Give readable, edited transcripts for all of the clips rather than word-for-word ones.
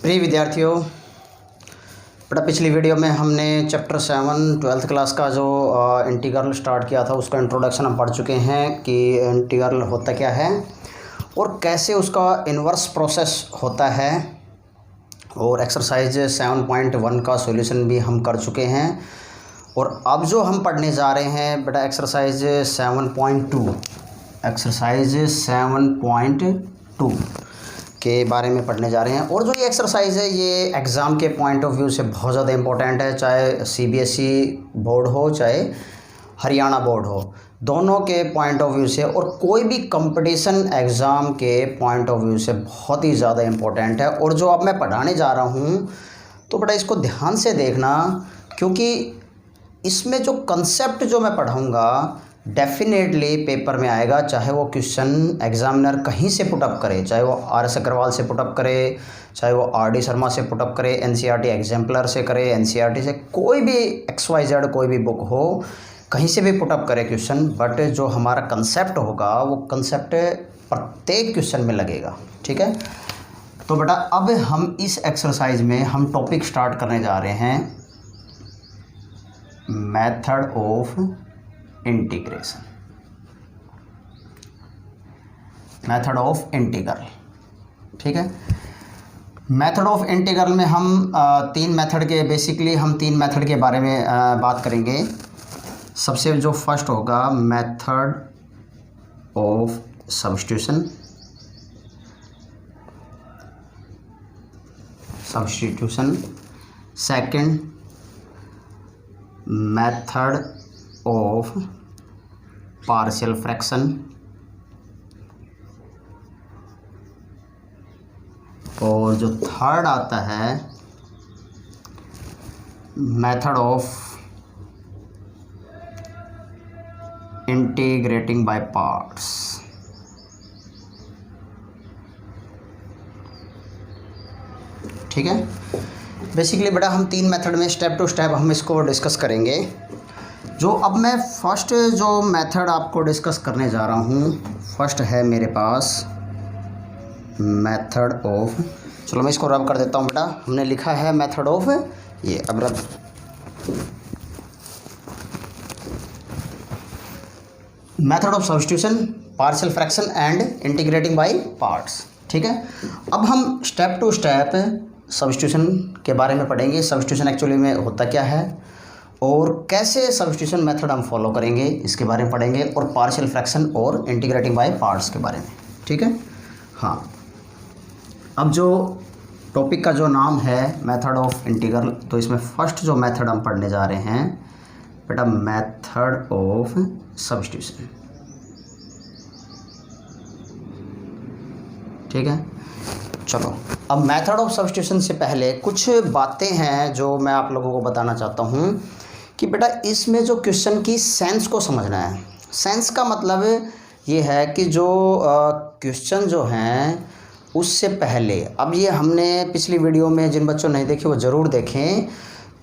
प्रिय विद्यार्थियों, बेटा पिछली वीडियो में हमने चैप्टर 7 ट्वेल्थ क्लास का जो इंटीग्रल स्टार्ट किया था उसका इंट्रोडक्शन हम पढ़ चुके हैं कि इंटीग्रल होता क्या है और कैसे उसका इन्वर्स प्रोसेस होता है। और एक्सरसाइज 7.1 का सॉल्यूशन भी हम कर चुके हैं। और अब जो हम पढ़ने जा रहे हैं बेटा एक्सरसाइज 7.2 के बारे में पढ़ने जा रहे हैं। और जो ये एक्सरसाइज है ये एग्ज़ाम के पॉइंट ऑफ व्यू से बहुत ज़्यादा इम्पोर्टेंट है, चाहे सीबीएसई बोर्ड हो चाहे हरियाणा बोर्ड हो, दोनों के पॉइंट ऑफ व्यू से और कोई भी कंपटीशन एग्ज़ाम के पॉइंट ऑफ व्यू से बहुत ही ज़्यादा इम्पोर्टेंट है। और जो अब मैं पढ़ाने जा रहा हूँ तो बेटा इसको ध्यान से देखना, क्योंकि इसमें जो कंसेप्ट जो मैं पढ़ाऊँगा डेफिनेटली पेपर में आएगा, चाहे वो क्वेश्चन एग्जामिनर कहीं से पुटअप करे, चाहे वो आर.एस. अग्रवाल से पुटअप करे, चाहे वो आर.डी. शर्मा से पुटअप करे, एनसीईआरटी एग्जाम्पलर से करे, एनसीईआरटी से कोई भी XYZ कोई भी बुक हो कहीं से भी पुटअप करे क्वेश्चन, बट जो हमारा कंसेप्ट होगा वो कंसेप्ट प्रत्येक क्वेश्चन में लगेगा। ठीक है, तो बेटा अब हम इस एक्सरसाइज में हम टॉपिक स्टार्ट करने जा रहे हैं method of integration, method of integral. ठीक है, मेथड ऑफ इंटीग्रल में हम तीन मेथड के बेसिकली हम तीन मेथड के बारे में बात करेंगे। सबसे जो फर्स्ट होगा method of substitution, second method of partial fraction और जो थर्ड आता है method of integrating by parts. ठीक है, बेसिकली बेटा हम तीन मेथड में स्टेप टू स्टेप हम इसको डिस्कस करेंगे। जो अब मैं फर्स्ट जो मेथड आपको डिस्कस करने जा रहा हूँ, फर्स्ट है मेरे पास मेथड ऑफ, चलो मैं इसको रब कर देता हूँ बेटा। हमने लिखा है मेथड ऑफ, ये अब रब, method of substitution, partial fraction and integrating by parts. ठीक है, अब हम स्टेप टू स्टेप सब्स्टिट्यूशन के बारे में पढ़ेंगे। सब्स्टिट्यूशन एक्चुअली में होता क्या है और कैसे सब्स्टिट्यूशन मेथड हम फॉलो करेंगे इसके बारे में पढ़ेंगे, और पार्शियल फ्रैक्शन और इंटीग्रेटिंग बाय पार्ट्स के बारे में। ठीक है, हाँ, अब जो टॉपिक का जो नाम है मेथड ऑफ इंटीग्रल, तो इसमें फर्स्ट जो मेथड हम पढ़ने जा रहे हैं बेटा मेथड ऑफ सब्स्टिट्यूशन। ठीक है, चलो अब मेथड ऑफ सब्स्टिट्यूशन से पहले कुछ बातें हैं जो मैं आप लोगों को बताना चाहता हूँ कि बेटा इसमें जो क्वेश्चन की सेंस को समझना है। सेंस का मतलब ये है कि जो क्वेश्चन जो हैं उससे पहले, अब ये हमने पिछली वीडियो में जिन बच्चों ने नहीं देखे वो ज़रूर देखें,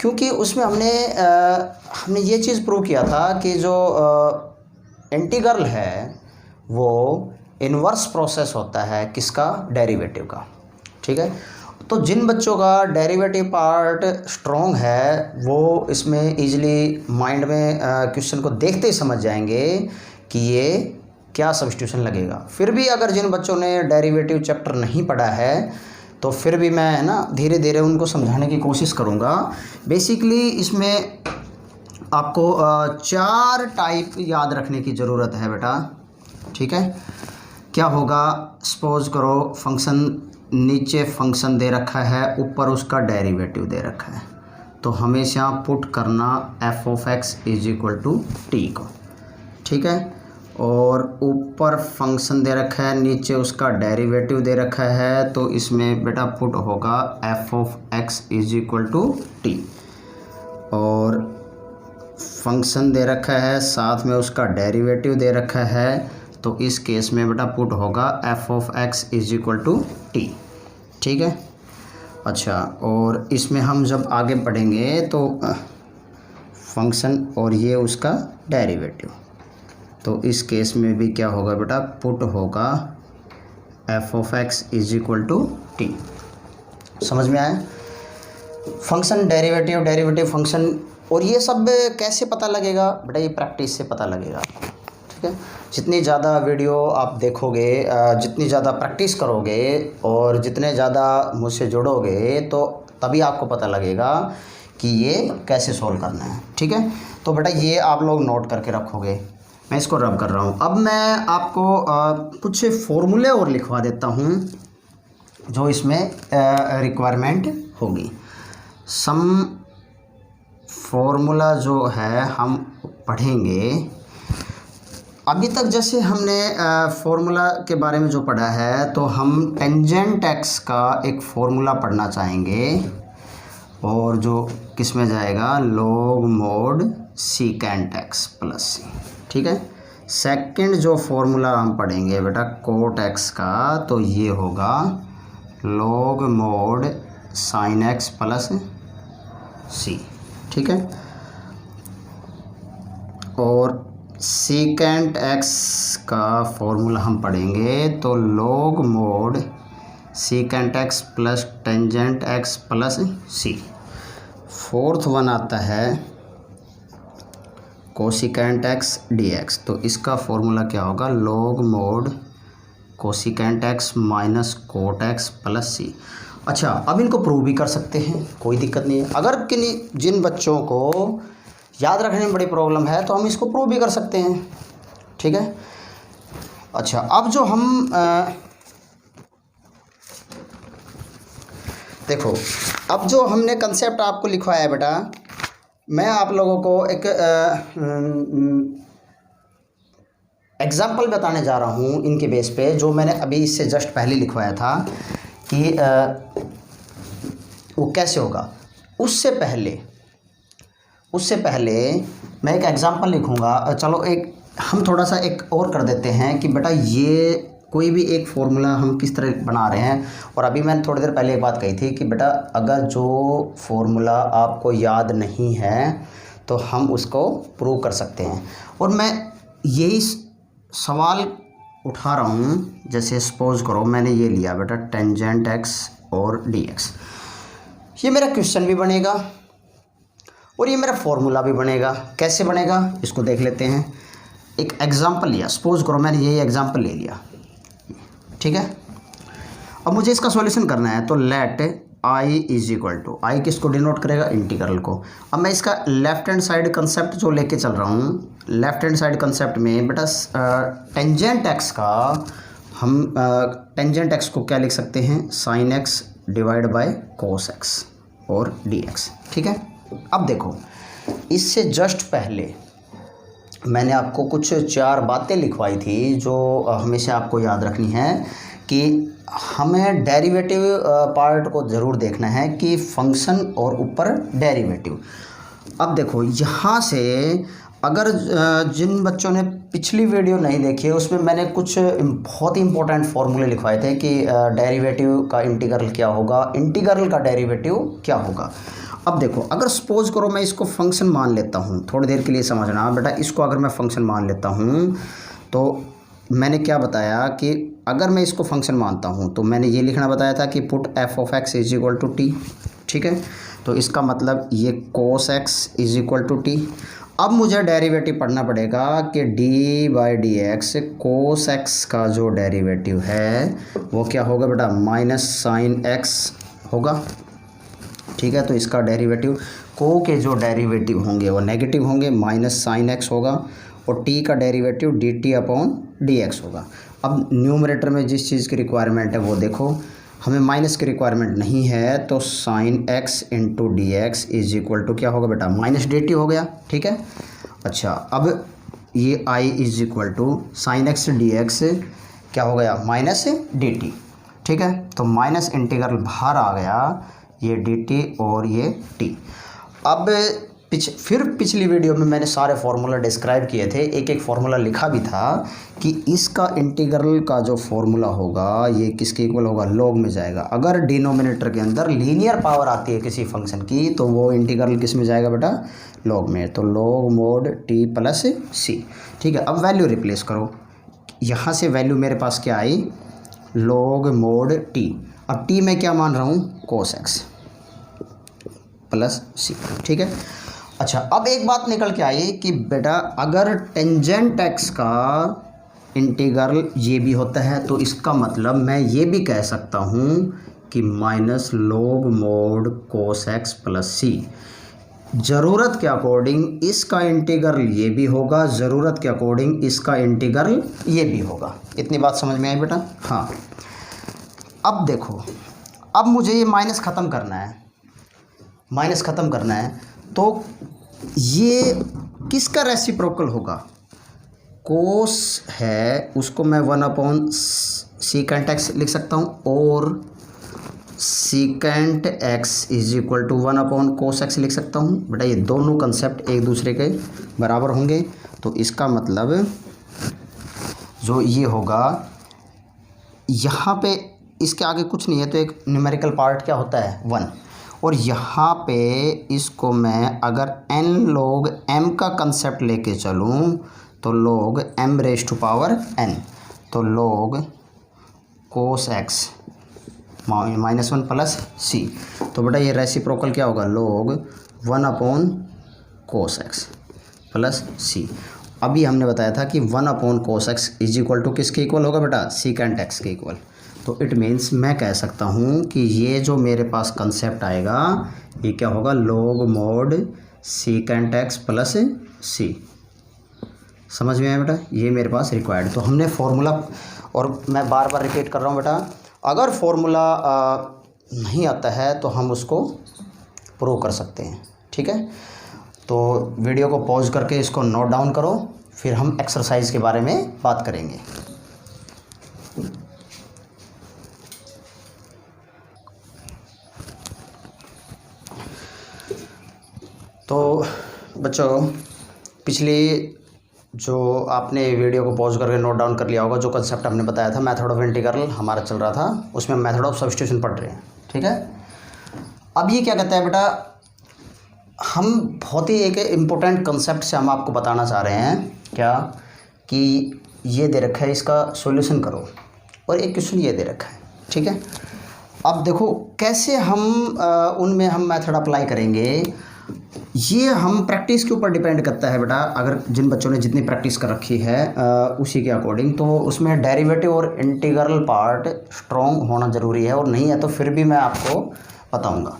क्योंकि उसमें हमने ये चीज़ प्रूव किया था कि जो इंटीग्रल है वो इन्वर्स प्रोसेस होता है किसका, डेरिवेटिव का। ठीक है, तो जिन बच्चों का डेरिवेटिव पार्ट स्ट्रॉन्ग है वो इसमें इजीली माइंड में क्वेश्चन को देखते ही समझ जाएंगे कि ये क्या सब्स्टिट्यूशन लगेगा। फिर भी अगर जिन बच्चों ने डेरिवेटिव चैप्टर नहीं पढ़ा है तो फिर भी मैं ना धीरे धीरे उनको समझाने की कोशिश करूँगा। बेसिकली इसमें आपको 4 टाइप याद रखने की ज़रूरत है बेटा। ठीक है, क्या होगा, सपोज करो फंक्शन, नीचे फंक्शन दे रखा है, ऊपर उसका डेरिवेटिव दे रखा है, तो हमेशा पुट करना f(x) = t को। ठीक है, और ऊपर फंक्शन दे रखा है, नीचे उसका डेरिवेटिव दे रखा है, तो इसमें बेटा पुट होगा f(x) = t। और फंक्शन दे रखा है साथ में उसका डेरिवेटिव दे रखा है, तो इस केस में बेटा पुट होगा f(x) = t। ठीक है, अच्छा, और इसमें हम जब आगे बढ़ेंगे तो फंक्शन और ये उसका डेरिवेटिव, तो इस केस में भी क्या होगा बेटा, पुट होगा f(x) = t। समझ में आया? फंक्शन डेरिवेटिव, डेरिवेटिव फंक्शन, और ये सब कैसे पता लगेगा बेटा? ये प्रैक्टिस से पता लगेगा, ठीक है। जितनी ज़्यादा वीडियो आप देखोगे, जितनी ज़्यादा प्रैक्टिस करोगे और जितने ज़्यादा मुझसे जुड़ोगे तो तभी आपको पता लगेगा कि ये कैसे सॉल्व करना है, ठीक है। तो बेटा ये आप लोग नोट करके रखोगे। मैं इसको रब कर रहा हूँ। अब मैं आपको कुछ फॉर्मूले और लिखवा देता हूँ जो इसमें रिक्वायरमेंट होगी। सम फॉर्मूला जो है हम पढ़ेंगे। अभी तक जैसे हमने फॉर्मूला के बारे में जो पढ़ा है, तो हम टेंजेंट एक्स का एक फ़ॉर्मूला पढ़ना चाहेंगे, और जो किस में जाएगा, log mod secant x plus c, ठीक है। सेकंड जो फॉर्मूला हम पढ़ेंगे बेटा कोट एक्स का, तो ये होगा log mod sine x plus c, ठीक है। और सीकेंट एक्स का फॉर्मूला हम पढ़ेंगे तो log mod secant x plus tangent x plus c. Fourth one आता है कोसिकेंट एक्स डी एक्स, तो इसका फॉर्मूला क्या होगा, log mod cosecant x minus cot x plus c. अच्छा, अब इनको प्रूव भी कर सकते हैं, कोई दिक्कत नहीं है। अगर जिन बच्चों को याद रखने में बड़ी प्रॉब्लम है तो हम इसको प्रूव भी कर सकते हैं, ठीक है। अच्छा, अब जो हम देखो, अब जो हमने कंसेप्ट आपको लिखवाया है बेटा, मैं आप लोगों को एक एग्जाम्पल बताने जा रहा हूँ इनके बेस पे, जो मैंने अभी इससे जस्ट पहले लिखवाया था कि वो कैसे होगा। उससे पहले मैं एक एग्जाम्पल लिखूँगा। चलो हम थोड़ा सा एक और कर देते हैं कि बेटा ये कोई भी एक फॉर्मूला हम किस तरह बना रहे हैं। और अभी मैंने थोड़ी देर पहले एक बात कही थी कि बेटा अगर जो फॉर्मूला आपको याद नहीं है तो हम उसको प्रूव कर सकते हैं। और मैं यही सवाल उठा रहा हूँ। जैसे सपोज करो मैंने ये लिया बेटा टेंजेंट एक्स और डी एक्स, ये मेरा क्वेश्चन भी बनेगा और ये मेरा फॉर्मूला भी बनेगा। कैसे बनेगा इसको देख लेते हैं। एक एग्जांपल लिया, सपोज करो मैंने ये एग्जांपल ले लिया, ठीक है। अब मुझे इसका सॉल्यूशन करना है, तो let I is equal to, I किसको डिनोट करेगा, इंटीग्रल को। अब मैं इसका लेफ्ट हैंड साइड कंसेप्ट जो लेके चल रहा हूँ, लेफ्ट हैंड साइड कंसेप्ट में बेटा टेंजेंट एक्स का हम टेंजेंट एक्स को क्या लिख सकते हैं, sine x divide by cos x और डी एक्स, ठीक है। अब देखो, इससे जस्ट पहले मैंने आपको कुछ 4 बातें लिखवाई थी जो हमेशा आपको याद रखनी है कि हमें डेरिवेटिव पार्ट को ज़रूर देखना है कि फंक्शन और ऊपर डेरिवेटिव। अब देखो यहाँ से अगर जिन बच्चों ने पिछली वीडियो नहीं देखी है उसमें मैंने कुछ बहुत ही इंपॉर्टेंट फार्मूले लिखवाए थे कि डेरिवेटिव का इंटीग्रल क्या होगा, इंटीग्रल का डेरिवेटिव क्या होगा। अब देखो, अगर सपोज करो मैं इसको फंक्शन मान लेता हूँ, थोड़ी देर के लिए समझना बेटा, इसको अगर मैं फंक्शन मान लेता हूँ तो मैंने क्या बताया कि अगर मैं इसको फंक्शन मानता हूँ तो मैंने ये लिखना बताया था कि put f of x is equal to t, ठीक है। तो इसका मतलब ये cos x is equal to t. अब मुझे डेरिवेटिव पढ़ना पड़ेगा कि d by d x, cos x का जो डेरिवेटिव है वो क्या होगा बेटा, माइनस साइन एक्स होगा, ठीक है। तो इसका डेरिवेटिव को के जो डेरिवेटिव होंगे वो नेगेटिव होंगे, माइनस साइन एक्स होगा, और टी का derivative D T upon D x होगा। अब न्यूमरेटर में जिस चीज़ की रिक्वायरमेंट है वो देखो, हमें माइनस की रिक्वायरमेंट नहीं है, तो sine x into d x is equal to क्या होगा बेटा, माइनस डी टी हो गया, ठीक है। अच्छा, अब ये I is equal to sine x d x क्या हो गया, माइनस डी टी, ठीक है। तो माइनस इंटीग्रल बाहर आ गया, ये डी टी और ये टी। अब फिर पिछली वीडियो में मैंने सारे फार्मूला डिस्क्राइब किए थे, एक एक फार्मूला लिखा भी था कि इसका इंटीग्रल का जो फार्मूला होगा ये किसके इक्वल होगा, लॉग में जाएगा। अगर डिनोमिनेटर के अंदर लीनियर पावर आती है किसी फंक्शन की तो वो इंटीग्रल किस में जाएगा बेटा, लॉग में। तो log mode T plus c, ठीक है। अब वैल्यू रिप्लेस करो, यहाँ से वैल्यू मेरे पास क्या आई, लॉग मोड टी। अब टी में क्या मान रहा हूँ, कोस एक्स प्लस सी, ठीक है। अच्छा, अब एक बात निकल के आई कि बेटा अगर टेंजेंट एक्स का इंटीग्रल ये भी होता है तो इसका मतलब मैं ये भी कह सकता हूँ कि minus log mod cos x plus c. ज़रूरत के अकॉर्डिंग इसका इंटीग्रल ये भी होगा, ज़रूरत के अकॉर्डिंग इसका इंटीग्रल ये भी होगा। इतनी बात समझ में आई बेटा? हाँ। अब देखो, अब मुझे ये माइनस ख़त्म करना है, माइनस ख़त्म करना है, तो ये किसका रेसिप्रोकल होगा? कोस है उसको मैं 1/सीकेंट एक्स लिख सकता हूँ, और secant x is equal to 1/कोस एक्स लिख सकता हूँ। बेटा ये दोनों कंसेप्ट एक दूसरे के बराबर होंगे, तो इसका मतलब जो ये होगा, यहाँ पे इसके आगे कुछ नहीं है तो एक न्यूमेरिकल पार्ट क्या होता है, 1, और यहाँ पे इसको मैं अगर n log m का कंसेप्ट लेके चलूँ तो log m raise to power n, तो log कोस एक्स -1 प्लस सी, तो बेटा ये रेसिप्रोकल क्या होगा, log 1/कोस एक्स प्लस सी। अभी हमने बताया था कि 1/कोस एक्स इज इक्वल टू किसके इक्वल होगा बेटा, सीकेंट एक्स के इक्वल। तो इट मीन्स मैं कह सकता हूँ कि ये जो मेरे पास कंसेप्ट आएगा ये क्या होगा, log mod secant x plus c. समझ में आया बेटा? ये मेरे पास रिक्वायर्ड। तो हमने फॉर्मूला, और मैं बार बार रिपीट कर रहा हूँ बेटा, अगर फॉर्मूला नहीं आता है तो हम उसको प्रूव कर सकते हैं, ठीक है। तो वीडियो को पॉज करके इसको नोट डाउन करो, फिर हम एक्सरसाइज के बारे में बात करेंगे। तो बच्चों, पिछली जो आपने वीडियो को पॉज करके नोट डाउन कर लिया होगा, जो कंसेप्ट हमने बताया था, मेथड ऑफ इंटीग्रल हमारा चल रहा था, उसमें मेथड ऑफ सब्स्टिट्यूशन पढ़ रहे हैं, ठीक है। अब ये क्या कहता है बेटा, हम बहुत ही एक इम्पोर्टेंट कंसेप्ट से हम आपको बताना चाह रहे हैं क्या, कि ये दे रखा है, इसका सॉल्यूशन करो, और एक क्वेश्चन ये दे रखा है, ठीक है। अब देखो कैसे हम उनमें हम मेथड अप्लाई करेंगे, ये हम प्रैक्टिस के ऊपर डिपेंड करता है बेटा। अगर जिन बच्चों ने जितनी प्रैक्टिस कर रखी है उसी के अकॉर्डिंग, तो उसमें डेरिवेटिव और इंटीग्रल पार्ट स्ट्रॉन्ग होना ज़रूरी है, और नहीं है तो फिर भी मैं आपको बताऊंगा।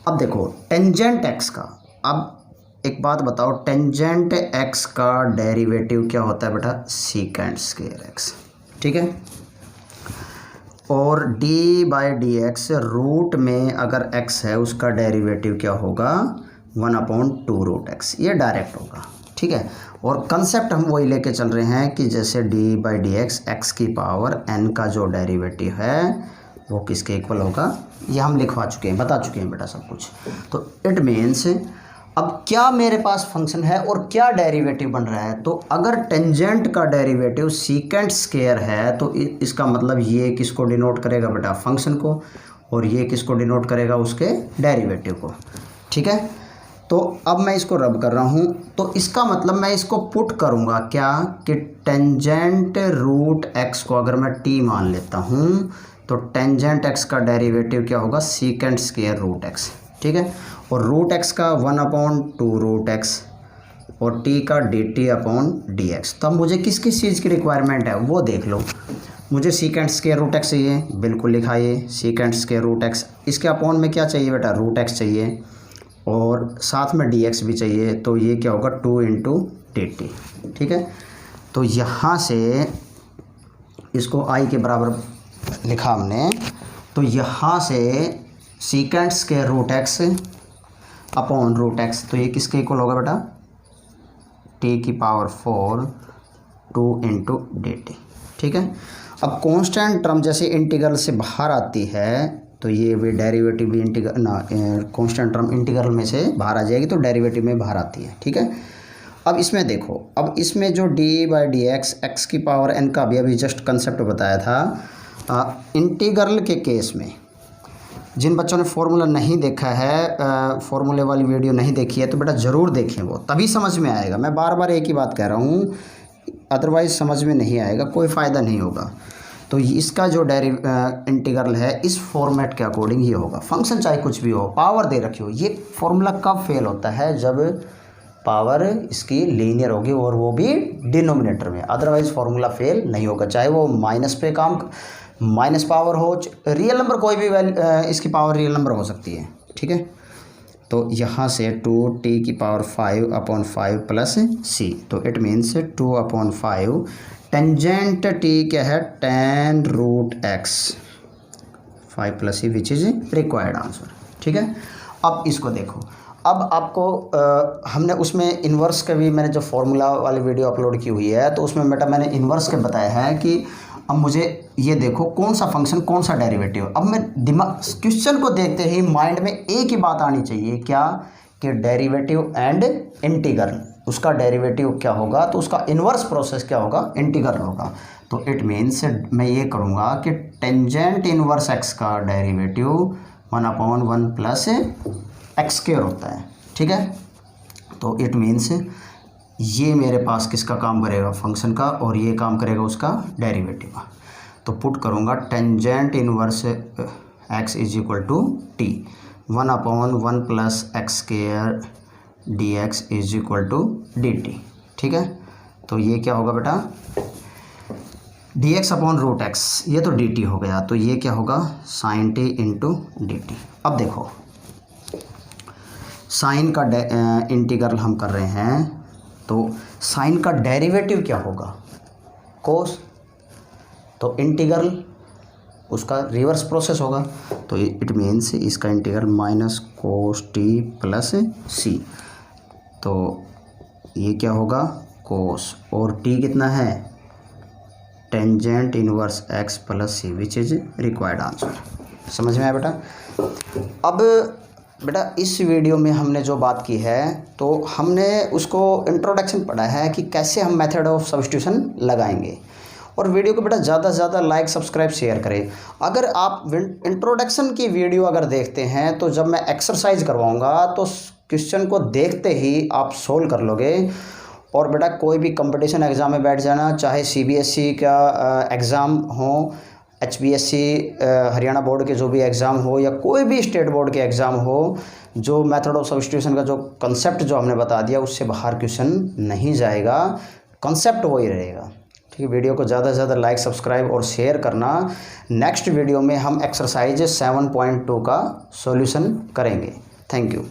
अब देखो टेंजेंट एक्स का, अब एक बात बताओ, टेंजेंट एक्स का डेरिवेटिव क्या होता है बेटा, सीकेंट स्क्वायर एक्स, ठीक है। और d/dx रूट में अगर x है उसका डेरिवेटिव क्या होगा, 1/2√x, ये डायरेक्ट होगा, ठीक है। और कंसेप्ट हम वही लेके चल रहे हैं कि जैसे d/dx x की पावर n का जो डेरिवेटिव है वो किसके इक्वल होगा, ये हम लिखवा चुके हैं, बता चुके हैं बेटा सब कुछ। तो इट मीन्स अब क्या मेरे पास फंक्शन है और क्या डेरिवेटिव बन रहा है, तो अगर टेंजेंट का डेरिवेटिव सीकेंट स्क्वायर है तो इसका मतलब ये किसको डिनोट करेगा बेटा, फंक्शन को, और ये किसको डिनोट करेगा, उसके डेरिवेटिव को, ठीक है। तो अब मैं इसको रब कर रहा हूँ, तो इसका मतलब मैं इसको पुट करूँगा क्या, कि टेंजेंट रूट एक्स को अगर मैं t मान लेता हूँ तो टेंजेंट एक्स का डेरिवेटिव क्या होगा, सीकेंट स्क्वायर रूट एक्स, ठीक है। और रूट एक्स का 1/2√x और t का dt/dx। तो अब मुझे किस किस चीज़ की रिक्वायरमेंट है वो देख लो। मुझे सीकेंट स्क्वायर रूट एक्स चाहिए, बिल्कुल लिखा ये सीकेंट स्क्वायर रूट एक्स। इसके अपॉन में क्या चाहिए बेटा, रूट एक्स चाहिए, और साथ में dx भी चाहिए, तो ये क्या होगा 2 × dt, ठीक है। तो यहाँ से इसको i के बराबर लिखा हमने, तो यहाँ से secant square root x upon root x, तो ये किसके इक्वल होगा बेटा, t⁴ 2 × dt, ठीक है। अब कांस्टेंट टर्म जैसे इंटीग्रल से बाहर आती है तो ये भी डेरिवेटिव भी इंटीग्रल ना, कांस्टेंट टर्म इंटीग्रल में से बाहर आ जाएगी तो डेरिवेटिव में बाहर आती है, ठीक है। अब इसमें देखो, अब इसमें जो d/dx x की पावर n का अभी जस्ट कंसेप्ट बताया था, इंटीग्रल के केस में जिन बच्चों ने फॉर्मूला नहीं देखा है, फॉर्मूले वाली वीडियो नहीं देखी है, तो बेटा ज़रूर देखें, वो तभी समझ में आएगा। मैं बार बार एक ही बात कह रहा हूँ, अदरवाइज़ समझ में नहीं आएगा, कोई फ़ायदा नहीं होगा। तो इसका जो इंटीग्रल है इस फॉर्मेट के अकॉर्डिंग ही होगा। फंक्शन चाहे कुछ भी हो, पावर दे रखी हो, ये फॉर्मूला कब फेल होता है? जब पावर इसकी लीनियर होगी और वो भी डिनोमिनेटर में, अदरवाइज फॉर्मूला फेल नहीं होगा। चाहे वो माइनस पे काम, माइनस पावर हो, रियल नंबर कोई भी इसकी पावर रियल नंबर हो सकती है, ठीक है। तो यहाँ से 2t की पावर 5/5 प्लस c, तो इट मीन्स 2/5 टेंजेंट t क्या है? tan√x 5 + c which is required answer, ठीक है। अब इसको देखो, अब आपको हमने उसमें इन्वर्स का भी मैंने जो फॉर्मूला वाली वीडियो अपलोड की हुई है, तो उसमें बेटा मैंने इन्वर्स के बताया है कि अब मुझे ये देखो कौन सा फंक्शन कौन सा डेरिवेटिव। अब मैं दिमाग क्वेश्चन को देखते ही माइंड में एक ही बात आनी चाहिए, क्या? कि डेरिवेटिव एंड इंटीग्रल, उसका डेरिवेटिव क्या होगा तो उसका इन्वर्स प्रोसेस क्या होगा? इंटीग्रल होगा। तो इट मीन्स मैं ये करूँगा कि टेंजेंट इन्वर्स x का डेरिवेटिव 1/1 प्लस x² होता है, ठीक है। तो इट मीन्स ये मेरे पास किसका काम करेगा? फंक्शन का, और ये काम करेगा उसका डेरिवेटिव का। तो पुट करूँगा tangent inverse x = t 1/1 plus x² dx = dt, ठीक है। तो ये क्या होगा बेटा? dx/√x, ये तो dt हो गया, तो ये क्या होगा? sin t × dt। अब देखो साइन का इंटीग्रल हम कर रहे हैं, तो साइन का डेरिवेटिव क्या होगा? कोस। तो इंटीग्रल उसका रिवर्स प्रोसेस होगा, तो इट मीन्स इसका integral -cos t plus c, तो ये क्या होगा? कोस, और t कितना है? Tangent inverse x plus c which is required answer. समझ में आया बेटा? अब बेटा इस वीडियो में हमने जो बात की है, तो हमने उसको इंट्रोडक्शन पढ़ा है कि कैसे हम मेथड ऑफ सब्स्टिट्यूशन लगाएंगे। और वीडियो को बेटा ज़्यादा से ज़्यादा लाइक, सब्सक्राइब, शेयर करें। अगर आप इंट्रोडक्शन की वीडियो अगर देखते हैं, तो जब मैं एक्सरसाइज करवाऊँगा तो क्वेश्चन को देखते ही आप सोल्व कर लोगे। और बेटा कोई भी कंपटीशन एग्ज़ाम में बैठ जाना, चाहे CBSE का एग्ज़ाम हो, HBSC हरियाणा बोर्ड के जो भी एग्ज़ाम हो, या कोई भी स्टेट बोर्ड के एग्ज़ाम हो, जो मेथड ऑफ सब्स्टिट्यूशन का जो कंसेप्ट जो हमने बता दिया उससे बाहर क्वेश्चन नहीं जाएगा, कंसेप्ट वही रहेगा, ठीक है। वीडियो को ज़्यादा से ज़्यादा लाइक, सब्सक्राइब और शेयर करना। नेक्स्ट वीडियो में हम एक्सरसाइज 7.2 का सॉल्यूशन करेंगे। Thank you.